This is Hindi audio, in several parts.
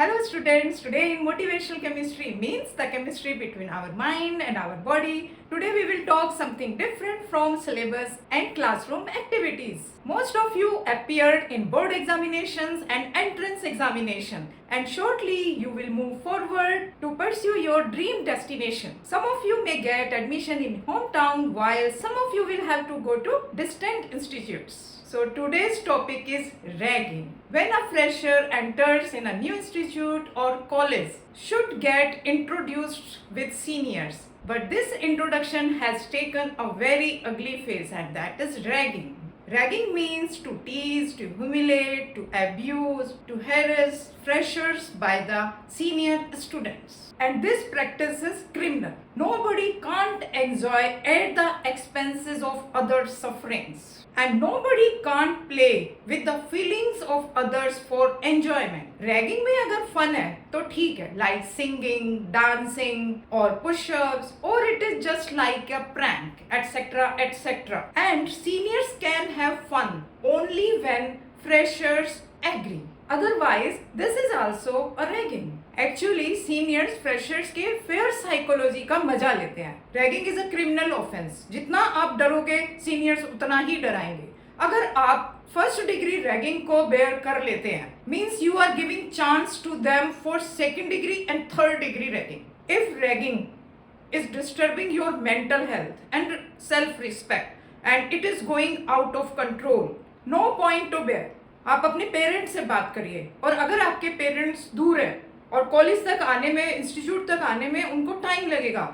Hello students, today in motivational chemistry means the chemistry between our mind and our body. Today we will talk something different from syllabus and classroom activities. Most of you appeared in board examinations and entrance examination and shortly you will move forward to pursue your dream destination. Some of you may get admission in hometown while some of you will have to go to distant institutes. So today's topic is ragging. When a fresher enters in a new institute or college, should get introduced with seniors. But this introduction has taken a very ugly face, and that is ragging. Ragging means to tease, to humiliate, to abuse, to harass freshers by the senior students. And this practice is criminal. Nobody can't enjoy at the expenses of others' sufferings. And nobody can't play with the feelings of others for enjoyment. Ragging में अगर fun है तो ठीक है, like singing, dancing or push-ups, or it is just like a prank, etc., etc. And seniors can have fun only when freshers agree. Otherwise, this is also a ragging. Actually, seniors freshers के फेयर साइकोलॉजी का मजा लेते हैं. Ragging is a criminal offence. जितना आप डरोगे सीनियर्स उतना ही डराएंगे. अगर आप फर्स्ट डिग्री रैगिंग को बेयर कर लेते हैं, means you are giving chance to them for second degree and third degree ragging. If ragging is disturbing your mental health and self respect and it is going out of control, no point to bear. आप अपने पेरेंट्स से बात करिए. और अगर आपके पेरेंट्स दूर है और कॉलेज तक आने में, इंस्टीट्यूट तक आने में उनको टाइम लगेगा,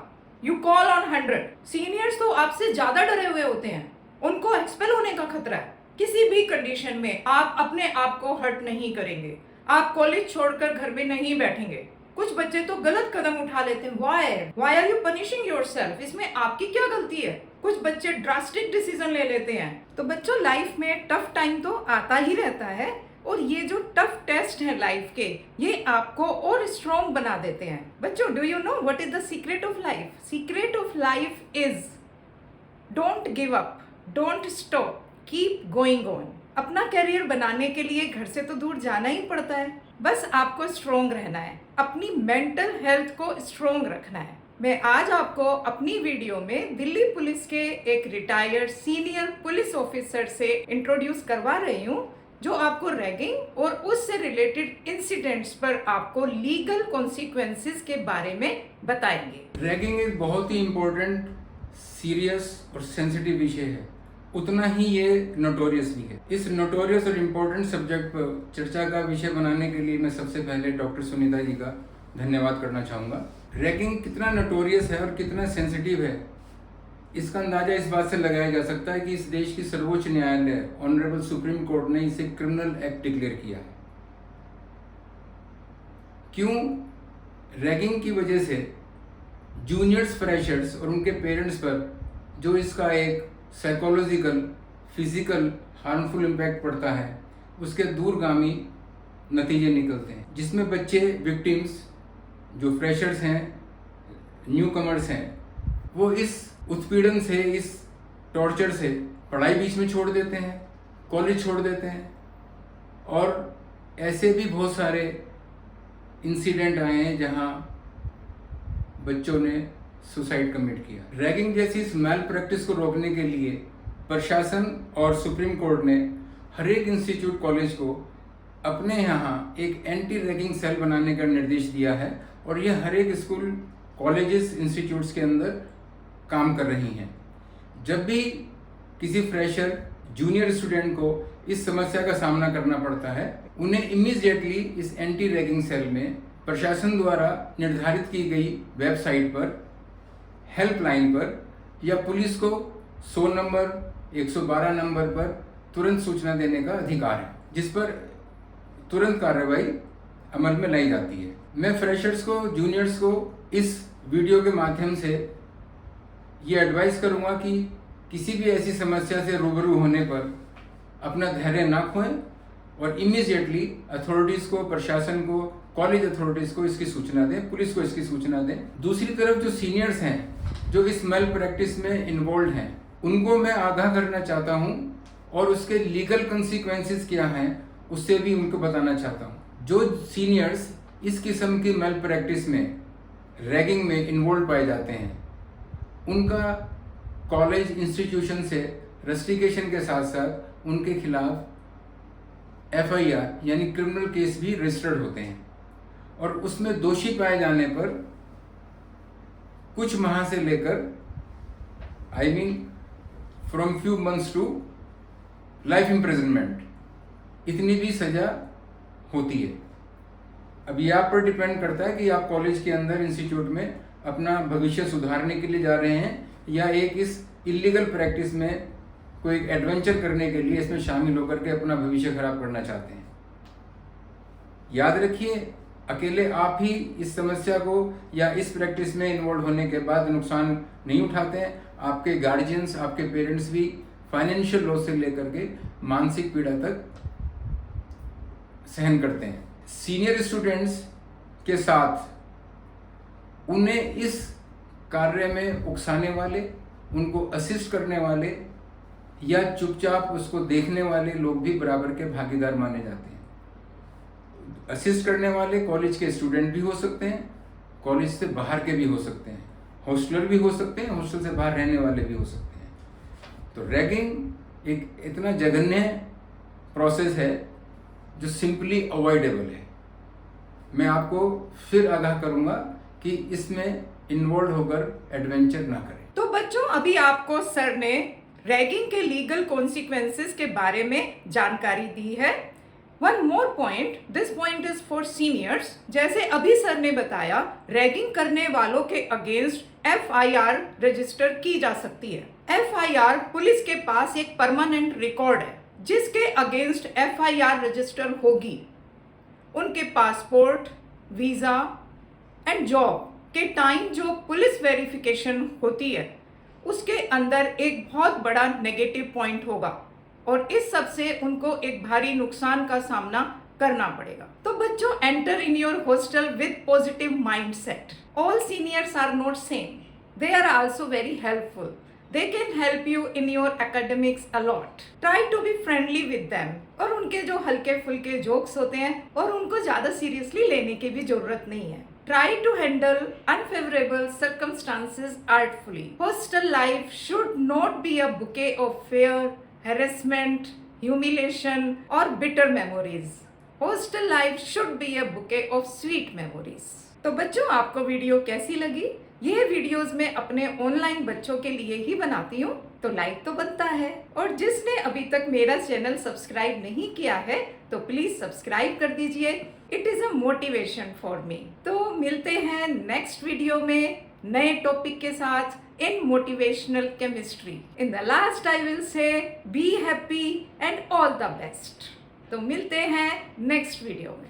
यू कॉल ऑन 100. सीनियर्स तो आपसे ज्यादा डरे हुए होते हैं, उनको एक्सपेल होने का खतरा है. किसी भी कंडीशन में आप अपने आप को हर्ट नहीं करेंगे. आप कॉलेज छोड़कर घर में नहीं बैठेंगे. कुछ बच्चे तो गलत कदम उठा लेते हैं. Why are you punishing yourself? इसमें आपकी क्या गलती है? कुछ बच्चे ड्रास्टिक डिसीजन ले लेते हैं. तो बच्चों, लाइफ में टफ टाइम तो आता ही रहता है और ये जो टफ टेस्ट है लाइफ के, ये आपको और स्ट्रॉन्ग बना देते हैं. बच्चों, do you know what is the secret of life? Secret of life is don't give up, don't stop, keep going on. अपना करियर बनाने के लिए घर से तो दूर जाना ही पड़ता है. बस आपको स्ट्रॉन्ग रहना है, अपनी मेंटल हेल्थ को स्ट्रॉन्ग रखना है. मैं आज आपको अपनी वीडियो में दिल्ली पुलिस के एक रिटायर्ड सीनियर पुलिस ऑफिसर से इंट्रोड्यूस करवा रही हूँ, जो आपको रैगिंग और उससे रिलेटेड इंसिडेंट्स पर आपको लीगल कॉन्सिक्वेंसेस के बारे में बताएंगे. रैगिंग एक बहुत ही इम्पोर्टेंट, सीरियस और सेंसिटिव विषय है, उतना ही ये नोटोरियस भी है. इस नोटोरियस और इम्पोर्टेंट सब्जेक्ट पर चर्चा का विषय बनाने के लिए मैं सबसे पहले डॉक्टर सुनीता जी का धन्यवाद करना चाहूँगा. रैगिंग कितना नोटोरियस है और कितना सेंसिटिव है, इसका अंदाजा इस बात से लगाया जा सकता है कि इस देश की सर्वोच्च न्यायालय ऑनरेबल सुप्रीम कोर्ट ने इसे क्रिमिनल एक्ट डिक्लेयर किया है. क्यों? रैगिंग की वजह से जूनियर्स, फ्रेशर्स और उनके पेरेंट्स पर जो इसका एक साइकोलॉजिकल, फिजिकल हार्मफुल इम्पैक्ट पड़ता है, उसके दूरगामी नतीजे निकलते हैं, जिसमें बच्चे विक्टिम्स, जो फ्रेशर्स हैं, न्यू कमर्स हैं, वो इस उत्पीड़न से, इस टॉर्चर से पढ़ाई बीच में छोड़ देते हैं, कॉलेज छोड़ देते हैं. और ऐसे भी बहुत सारे इंसिडेंट आए हैं जहां बच्चों ने सुसाइड कमिट किया. रैगिंग जैसी इस मैल प्रैक्टिस को रोकने के लिए प्रशासन और सुप्रीम कोर्ट ने हर एक इंस्टीट्यूट, कॉलेज को अपने यहाँ एक एंटी रैगिंग सेल बनाने का निर्देश दिया है और यह हर एक स्कूल, कॉलेजेस, इंस्टीट्यूट्स के अंदर काम कर रही हैं. जब भी किसी फ्रेशर, जूनियर स्टूडेंट को इस समस्या का सामना करना पड़ता है, उन्हें इमीडिएटली इस एंटी रैगिंग सेल में प्रशासन द्वारा निर्धारित की गई वेबसाइट पर, हेल्पलाइन पर या पुलिस को 100 नंबर, 112 नंबर पर तुरंत सूचना देने का अधिकार है, जिस पर तुरंत कार्रवाई अमल में लाई जाती है. मैं फ्रेशर्स को, जूनियर्स को इस वीडियो के माध्यम से ये एडवाइस करूँगा कि किसी भी ऐसी समस्या से रूबरू होने पर अपना धैर्य ना खोएं और इमीडिएटली अथॉरिटीज़ को, प्रशासन को, कॉलेज अथॉरिटीज़ को इसकी सूचना दें, पुलिस को इसकी सूचना दें. दूसरी तरफ जो सीनियर्स हैं, जो इस मेल प्रैक्टिस में इन्वॉल्व हैं, उनको मैं आगाह करना चाहता हूं और उसके लीगल कंसिक्वेंसेस क्या हैं उससे भी उनको बताना चाहता हूं. जो सीनियर्स इस किस्म की मेल प्रैक्टिस में, रैगिंग में इन्वॉल्व पाए जाते हैं, उनका कॉलेज इंस्टीट्यूशन से रस्टिकेशन के साथ साथ उनके खिलाफ FIR यानी क्रिमिनल केस भी रजिस्टर्ड होते हैं, और उसमें दोषी पाए जाने पर कुछ माह से लेकर from few months to life imprisonment इतनी भी सजा होती है। अब ये आप पर डिपेंड करता है कि आप कॉलेज के अंदर इंस्टीट्यूट में अपना भविष्य सुधारने के लिए जा रहे हैं या एक इस इलीगल प्रैक्टिस में कोई एडवेंचर करने के लिए इसमें शामिल होकर के अपना भविष्य खराब करना चाहते हैं। याद रखिए, अकेले आप ही इस समस्या को या इस प्रैक्टिस में इन्वॉल्व होने के बाद नुकसान नहीं उठाते हैं, आपके गार्जियंस, आपके पेरेंट्स भी फाइनेंशियल लॉस से लेकर के मानसिक पीड़ा तक सहन करते हैं। सीनियर स्टूडेंट्स के साथ उन्हें इस कार्य में उकसाने वाले, उनको असिस्ट करने वाले या चुपचाप उसको देखने वाले लोग भी बराबर के भागीदार माने जाते हैं। असिस्ट करने वाले कॉलेज के स्टूडेंट भी हो सकते हैं, कॉलेज से बाहर के भी हो सकते हैं, हॉस्टलर भी हो सकते हैं, हॉस्टल से बाहर रहने वाले भी हो सकते हैं। तो रैगिंग एक इतना जघन्य प्रोसेस है जो सिंपली अवॉइडेबल है। मैं आपको फिर आगाह करूंगा कि इसमें इन्वॉल्व होकर एडवेंचर ना करें। तो बच्चों, अभी आपको सर ने रैगिंग के लीगल कॉन्सिक्वेंसेस के बारे में जानकारी दी है। One more point, this point is for seniors. जैसे अभी सर ने बताया, रैगिंग करने वालों के अगेंस्ट FIR रजिस्टर की जा सकती है। FIR पुलिस के पास एक परमानेंट रिकॉर्ड है जिसके अगेंस्ट FIR रजिस्टर होगी। उनके पासपोर्ट, वीजा एंड जॉब के टाइम जो पुलिस वेरिफिकेशन होती है उसके अंदर एक बहुत बड़ा नेगेटिव पॉइंट होगा और इस सब से उनको एक भारी नुकसान का सामना करना पड़ेगा। तो बच्चों, enter in your hostel with positive mindset. All seniors are not same, they are also very helpful. They can help you in your academics a lot. Try to be friendly with them. और उनके जो हल्के फुल्के जोक्स होते हैं और उनको ज़्यादा सीरियसली लेने की भी ज़रूरत नहीं है। Try to handle unfavorable circumstances artfully. Hostel life should not be a bouquet of fear, harassment, humiliation or bitter memories. Hostel life should be a bouquet of sweet memories. तो बच्चों, आपको वीडियो कैसी लगी? ये वीडियोस मैं अपने ऑनलाइन बच्चों के लिए ही बनाती हूँ, तो लाइक तो बनता है। और जिसने अभी तक मेरा चैनल सब्सक्राइब नहीं किया है तो प्लीज सब्सक्राइब कर दीजिए। It is a motivation for me. तो मिलते हैं नेक्स्ट वीडियो में नए टॉपिक के साथ in motivational chemistry. In the last I will say be happy and all the best. तो मिलते हैं नेक्स्ट वीडियो में।